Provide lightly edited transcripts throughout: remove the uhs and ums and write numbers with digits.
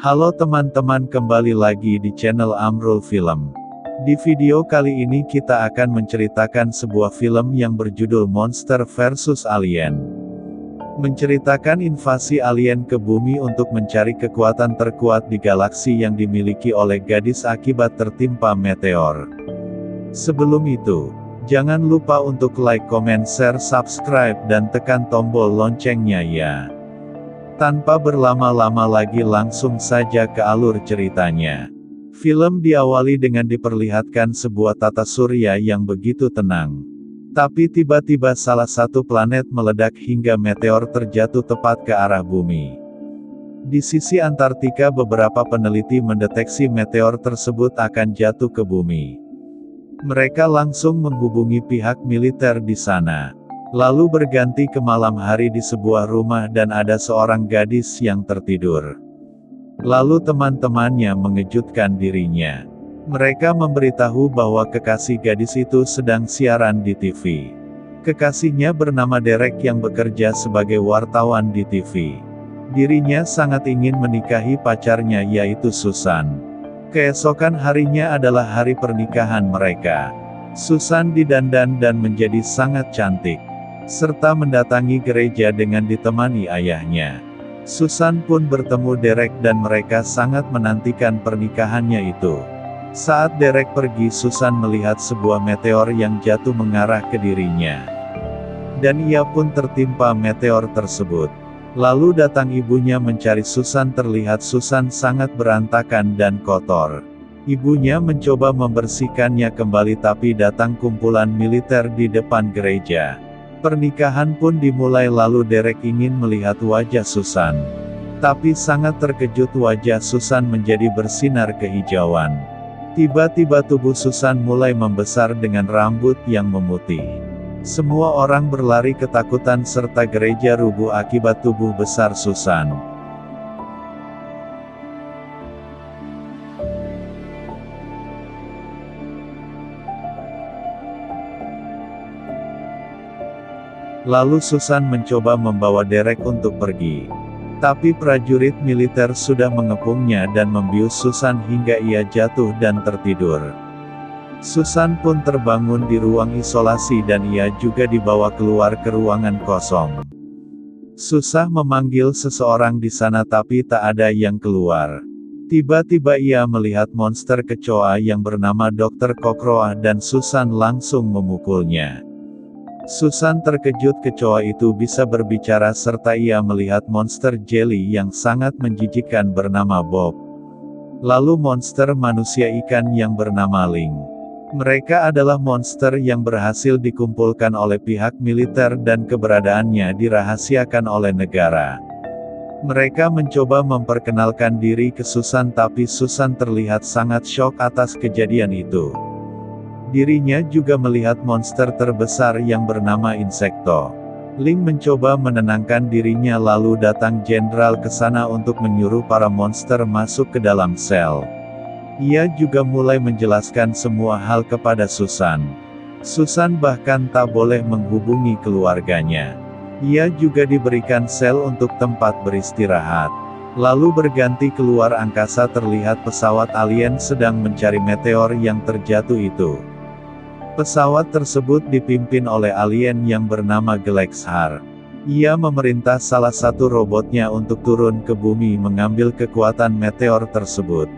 Halo teman-teman, kembali lagi di channel Amrul Film. Di video kali ini kita akan menceritakan sebuah film yang berjudul Monster vs Alien. Menceritakan invasi alien ke bumi untuk mencari kekuatan terkuat di galaksi yang dimiliki oleh gadis akibat tertimpa meteor. Sebelum itu, jangan lupa untuk like, comment, share, subscribe, dan tekan tombol loncengnya ya. Tanpa berlama-lama lagi langsung saja ke alur ceritanya. Film diawali dengan diperlihatkan sebuah tata surya yang begitu tenang. Tapi tiba-tiba salah satu planet meledak hingga meteor terjatuh tepat ke arah bumi. Di sisi Antartika beberapa peneliti mendeteksi meteor tersebut akan jatuh ke bumi. Mereka langsung menghubungi pihak militer di sana. Lalu berganti ke malam hari di sebuah rumah dan ada seorang gadis yang tertidur. Lalu teman-temannya mengejutkan dirinya. Mereka memberitahu bahwa kekasih gadis itu sedang siaran di TV. Kekasihnya bernama Derek yang bekerja sebagai wartawan di TV. Dirinya sangat ingin menikahi pacarnya yaitu Susan. Keesokan harinya adalah hari pernikahan mereka. Susan didandan dan menjadi sangat cantik, serta mendatangi gereja dengan ditemani ayahnya. Susan pun bertemu Derek dan mereka sangat menantikan pernikahannya itu. Saat Derek pergi, Susan melihat sebuah meteor yang jatuh mengarah ke dirinya. Dan ia pun tertimpa meteor tersebut. Lalu datang ibunya mencari Susan. Terlihat Susan sangat berantakan dan kotor. Ibunya mencoba membersihkannya kembali tapi datang kumpulan militer di depan gereja. Pernikahan pun dimulai, lalu Derek ingin melihat wajah Susan. Tapi sangat terkejut, wajah Susan menjadi bersinar kehijauan. Tiba-tiba tubuh Susan mulai membesar dengan rambut yang memutih. Semua orang berlari ketakutan serta gereja rubuh akibat tubuh besar Susan. Lalu Susan mencoba membawa Derek untuk pergi. Tapi prajurit militer sudah mengepungnya dan membius Susan hingga ia jatuh dan tertidur. Susan pun terbangun di ruang isolasi dan ia juga dibawa keluar ke ruangan kosong. Susah memanggil seseorang di sana tapi tak ada yang keluar. Tiba-tiba ia melihat monster kecoa yang bernama Dr. Kokroah dan Susan langsung memukulnya. Susan terkejut, kecoa itu bisa berbicara serta ia melihat monster jelly yang sangat menjijikkan bernama Bob. Lalu monster manusia ikan yang bernama Ling. Mereka adalah monster yang berhasil dikumpulkan oleh pihak militer dan keberadaannya dirahasiakan oleh negara. Mereka mencoba memperkenalkan diri ke Susan tapi Susan terlihat sangat syok atas kejadian itu. Dirinya juga melihat monster terbesar yang bernama Insekto. Ling mencoba menenangkan dirinya lalu datang jenderal ke sana untuk menyuruh para monster masuk ke dalam sel. Ia juga mulai menjelaskan semua hal kepada Susan. Susan bahkan tak boleh menghubungi keluarganya. Ia juga diberikan sel untuk tempat beristirahat. Lalu berganti keluar angkasa, terlihat pesawat alien sedang mencari meteor yang terjatuh itu. Pesawat tersebut dipimpin oleh alien yang bernama Galaxhar. Ia memerintah salah satu robotnya untuk turun ke bumi mengambil kekuatan meteor tersebut.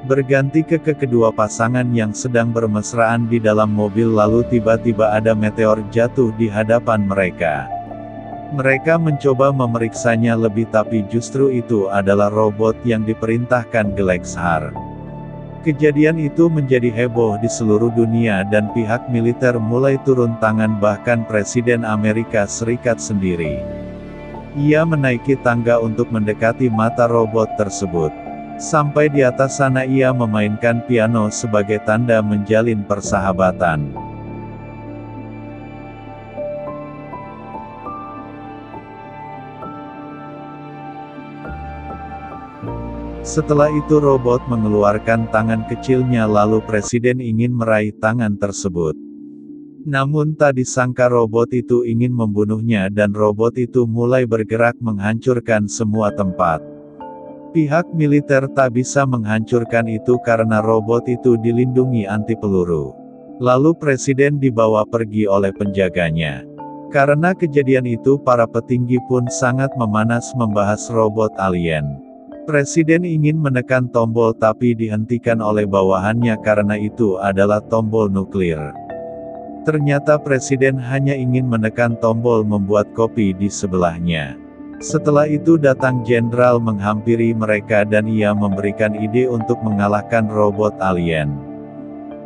Berganti ke kedua pasangan yang sedang bermesraan di dalam mobil, lalu tiba-tiba ada meteor jatuh di hadapan mereka. Mereka mencoba memeriksanya lebih tapi justru itu adalah robot yang diperintahkan Galaxhar. Kejadian itu menjadi heboh di seluruh dunia dan pihak militer mulai turun tangan, bahkan Presiden Amerika Serikat sendiri. Ia menaiki tangga untuk mendekati mata robot tersebut. Sampai di atas sana ia memainkan piano sebagai tanda menjalin persahabatan. Setelah itu robot mengeluarkan tangan kecilnya lalu presiden ingin meraih tangan tersebut. Namun tak disangka robot itu ingin membunuhnya dan robot itu mulai bergerak menghancurkan semua tempat. Pihak militer tak bisa menghancurkan itu karena robot itu dilindungi anti peluru. Lalu presiden dibawa pergi oleh penjaganya. Karena kejadian itu para petinggi pun sangat memanas membahas robot alien. Presiden ingin menekan tombol tapi dihentikan oleh bawahannya karena itu adalah tombol nuklir. Ternyata presiden hanya ingin menekan tombol membuat kopi di sebelahnya. Setelah itu datang jenderal menghampiri mereka dan ia memberikan ide untuk mengalahkan robot alien.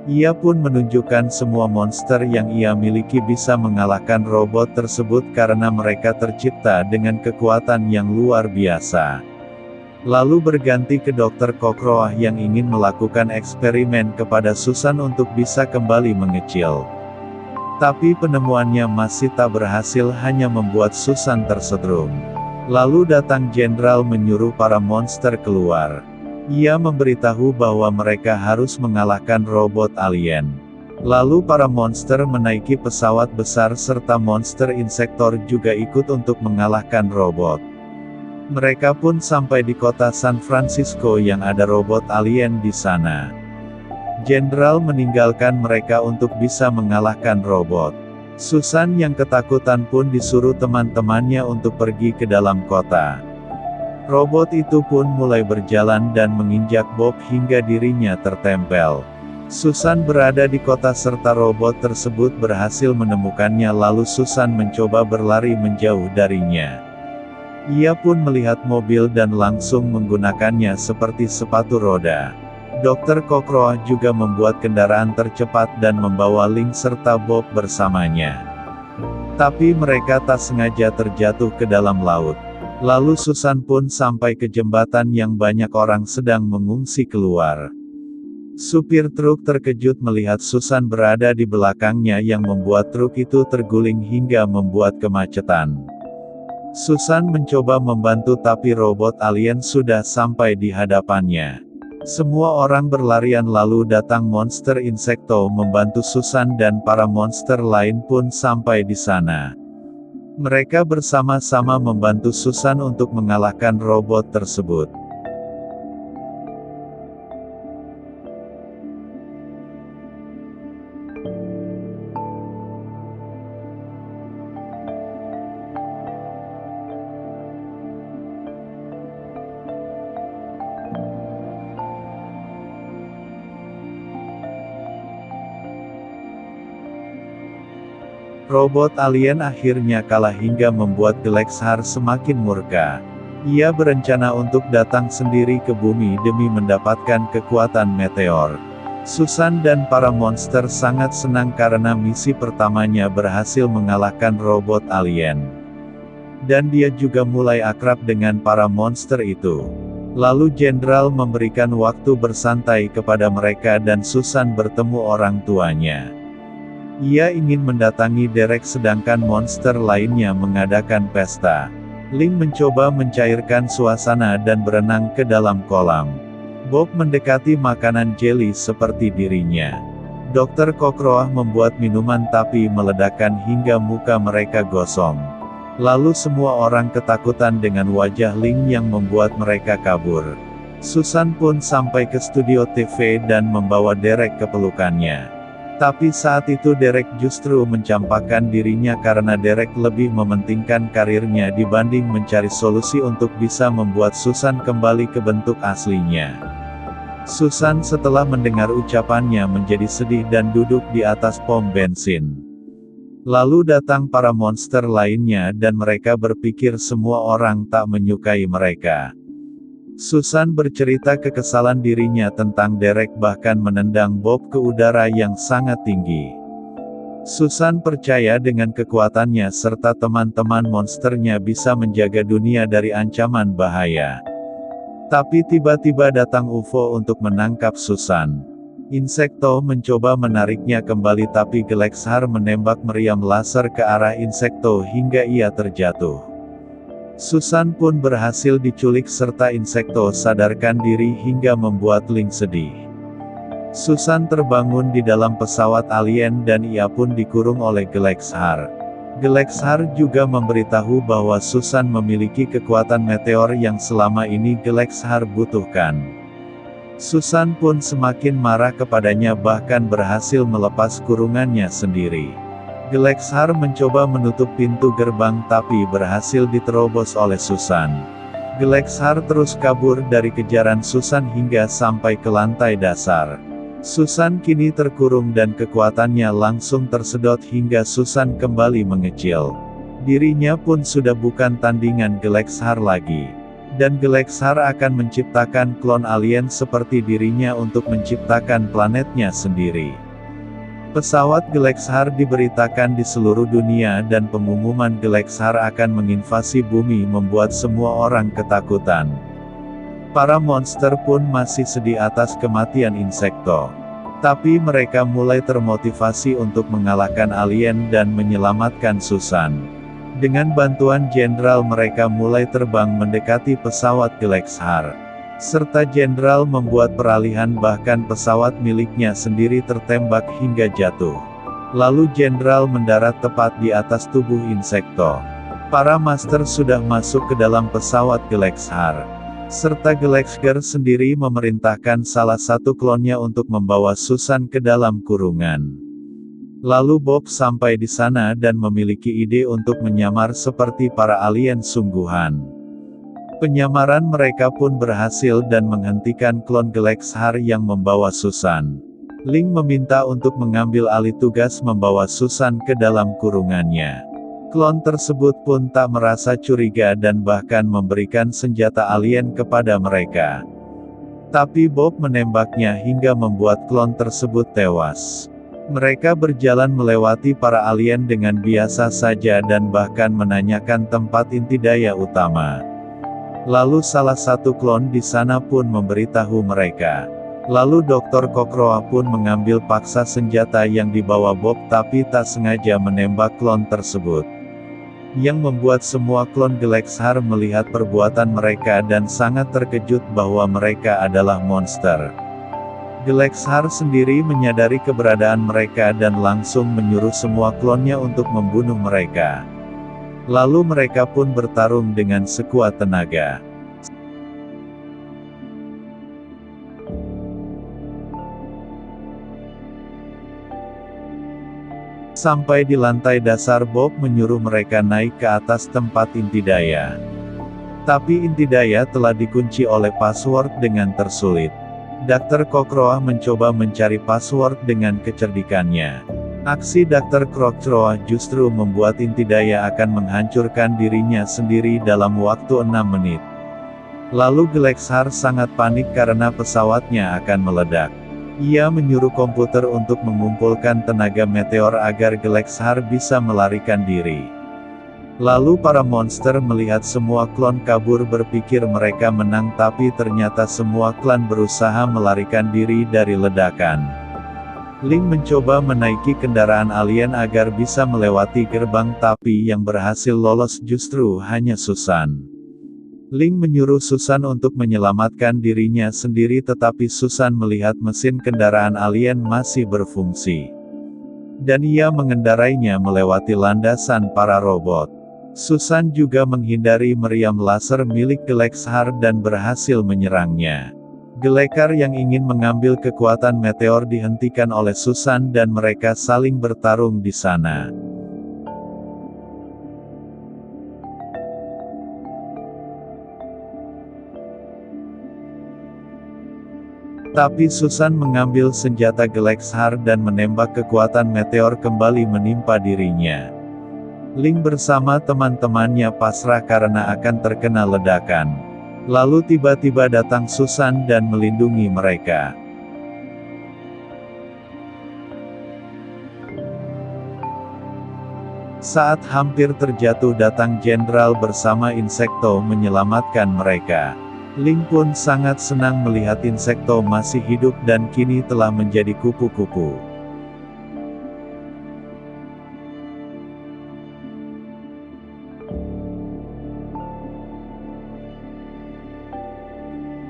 Ia pun menunjukkan semua monster yang ia miliki bisa mengalahkan robot tersebut karena mereka tercipta dengan kekuatan yang luar biasa. Lalu berganti ke Dr. Kokroah yang ingin melakukan eksperimen kepada Susan untuk bisa kembali mengecil. Tapi penemuannya masih tak berhasil, hanya membuat Susan tersetrum. Lalu datang jenderal menyuruh para monster keluar. Ia memberitahu bahwa mereka harus mengalahkan robot alien. Lalu para monster menaiki pesawat besar serta monster insektor juga ikut untuk mengalahkan robot. Mereka pun sampai di kota San Francisco yang ada robot alien di sana. Jenderal meninggalkan mereka untuk bisa mengalahkan robot. Susan yang ketakutan pun disuruh teman-temannya untuk pergi ke dalam kota. Robot itu pun mulai berjalan dan menginjak Bob hingga dirinya tertempel. Susan berada di kota serta robot tersebut berhasil menemukannya, lalu Susan mencoba berlari menjauh darinya. Ia pun melihat mobil dan langsung menggunakannya seperti sepatu roda. Dr. Kokroah juga membuat kendaraan tercepat dan membawa Link serta Bob bersamanya. Tapi mereka tak sengaja terjatuh ke dalam laut. Lalu Susan pun sampai ke jembatan yang banyak orang sedang mengungsi keluar. Supir truk terkejut melihat Susan berada di belakangnya yang membuat truk itu terguling hingga membuat kemacetan. Susan mencoba membantu tapi robot alien sudah sampai di hadapannya. Semua orang berlarian lalu datang monster insekto membantu Susan dan para monster lain pun sampai di sana. Mereka bersama-sama membantu Susan untuk mengalahkan robot tersebut. Robot alien akhirnya kalah hingga membuat Glexhar semakin murka. Ia berencana untuk datang sendiri ke bumi demi mendapatkan kekuatan meteor. Susan dan para monster sangat senang karena misi pertamanya berhasil mengalahkan robot alien. Dan dia juga mulai akrab dengan para monster itu. Lalu jenderal memberikan waktu bersantai kepada mereka dan Susan bertemu orang tuanya. Ia ingin mendatangi Derek sedangkan monster lainnya mengadakan pesta. Link mencoba mencairkan suasana dan berenang ke dalam kolam. Bob mendekati makanan jelly seperti dirinya. Dr. Kokroah membuat minuman tapi meledakkan hingga muka mereka gosong. Lalu semua orang ketakutan dengan wajah Link yang membuat mereka kabur. Susan pun sampai ke studio TV dan membawa Derek ke pelukannya. Tapi saat itu Derek justru mencampakkan dirinya karena Derek lebih mementingkan karirnya dibanding mencari solusi untuk bisa membuat Susan kembali ke bentuk aslinya. Susan setelah mendengar ucapannya menjadi sedih dan duduk di atas pom bensin. Lalu datang para monster lainnya dan mereka berpikir semua orang tak menyukai mereka. Susan bercerita kekesalan dirinya tentang Derek bahkan menendang Bob ke udara yang sangat tinggi. Susan percaya dengan kekuatannya serta teman-teman monsternya bisa menjaga dunia dari ancaman bahaya. Tapi tiba-tiba datang UFO untuk menangkap Susan. Insekto mencoba menariknya kembali tapi Glexhar menembak meriam laser ke arah Insekto hingga ia terjatuh. Susan pun berhasil diculik serta Insekto sadarkan diri hingga membuat Link sedih. Susan terbangun di dalam pesawat alien dan ia pun dikurung oleh Glexhar. Galaxhar juga memberitahu bahwa Susan memiliki kekuatan meteor yang selama ini Galaxhar butuhkan. Susan pun semakin marah kepadanya bahkan berhasil melepas kurungannya sendiri. Galaxhar mencoba menutup pintu gerbang tapi berhasil diterobos oleh Susan. Galaxhar terus kabur dari kejaran Susan hingga sampai ke lantai dasar. Susan kini terkurung dan kekuatannya langsung tersedot hingga Susan kembali mengecil. Dirinya pun sudah bukan tandingan Galaxhar lagi. Dan Galaxhar akan menciptakan klon alien seperti dirinya untuk menciptakan planetnya sendiri. Pesawat Galaxhar diberitakan di seluruh dunia dan pengumuman Galaxhar akan menginvasi bumi membuat semua orang ketakutan. Para monster pun masih sedih atas kematian Insekto. Tapi mereka mulai termotivasi untuk mengalahkan alien dan menyelamatkan Susan. Dengan bantuan jenderal mereka mulai terbang mendekati pesawat Galaxhar. Serta jenderal membuat peralihan bahkan pesawat miliknya sendiri tertembak hingga jatuh. Lalu jenderal mendarat tepat di atas tubuh Insekto. Para master sudah masuk ke dalam pesawat Galaxhar. Serta Galaxhar sendiri memerintahkan salah satu klonnya untuk membawa Susan ke dalam kurungan. Lalu Bob sampai di sana dan memiliki ide untuk menyamar seperti para alien sungguhan. Penyamaran mereka pun berhasil dan menghentikan klon Galaxhar yang membawa Susan. Ling meminta untuk mengambil alih tugas membawa Susan ke dalam kurungannya. Klon tersebut pun tak merasa curiga dan bahkan memberikan senjata alien kepada mereka. Tapi Bob menembaknya hingga membuat klon tersebut tewas. Mereka berjalan melewati para alien dengan biasa saja dan bahkan menanyakan tempat inti daya utama. Lalu salah satu klon di sana pun memberitahu mereka. Lalu Dr. Kokroa pun mengambil paksa senjata yang dibawa Bob tapi tak sengaja menembak klon tersebut. Yang membuat semua klon Galaxhar melihat perbuatan mereka dan sangat terkejut bahwa mereka adalah monster. Galaxhar sendiri menyadari keberadaan mereka dan langsung menyuruh semua klonnya untuk membunuh mereka. Lalu mereka pun bertarung dengan sekuat tenaga. Sampai di lantai dasar Bob menyuruh mereka naik ke atas tempat inti daya. Tapi inti daya telah dikunci oleh password dengan tersulit. Dr. Kokroa mencoba mencari password dengan kecerdikannya. Aksi Dr. Kokroa justru membuat inti daya akan menghancurkan dirinya sendiri dalam waktu 6 menit. Lalu Galaxhar sangat panik karena pesawatnya akan meledak. Ia menyuruh komputer untuk mengumpulkan tenaga meteor agar Galaxhar bisa melarikan diri. Lalu para monster melihat semua klon kabur berpikir mereka menang tapi ternyata semua klan berusaha melarikan diri dari ledakan. Ling mencoba menaiki kendaraan alien agar bisa melewati gerbang tapi yang berhasil lolos justru hanya Susan. Ling menyuruh Susan untuk menyelamatkan dirinya sendiri tetapi Susan melihat mesin kendaraan alien masih berfungsi. Dan ia mengendarainya melewati landasan para robot. Susan juga menghindari meriam laser milik Galaxhar dan berhasil menyerangnya. Galaxhar yang ingin mengambil kekuatan meteor dihentikan oleh Susan dan mereka saling bertarung di sana. Tapi Susan mengambil senjata Galaxhar dan menembak kekuatan meteor kembali menimpa dirinya. Ling bersama teman-temannya pasrah karena akan terkena ledakan. Lalu tiba-tiba datang Susan dan melindungi mereka. Saat hampir terjatuh datang jenderal bersama Insekto menyelamatkan mereka. Ling pun sangat senang melihat Insekto masih hidup dan kini telah menjadi kupu-kupu.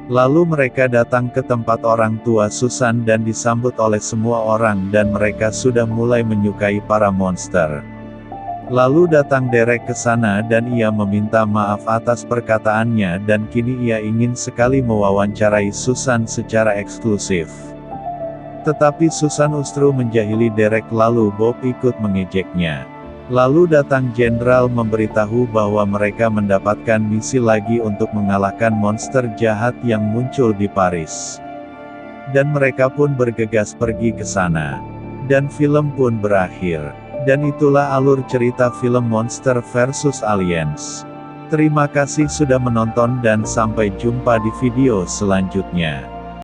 Lalu mereka datang ke tempat orang tua Susan dan disambut oleh semua orang dan mereka sudah mulai menyukai para monster. Lalu datang Derek ke sana dan ia meminta maaf atas perkataannya dan kini ia ingin sekali mewawancarai Susan secara eksklusif. Tetapi Susan justru menjahili Derek lalu Bob ikut mengejeknya. Lalu datang Jenderal memberitahu bahwa mereka mendapatkan misi lagi untuk mengalahkan monster jahat yang muncul di Paris. Dan mereka pun bergegas pergi ke sana. Dan film pun berakhir. Dan itulah alur cerita film Monster vs Aliens. Terima kasih sudah menonton dan sampai jumpa di video selanjutnya.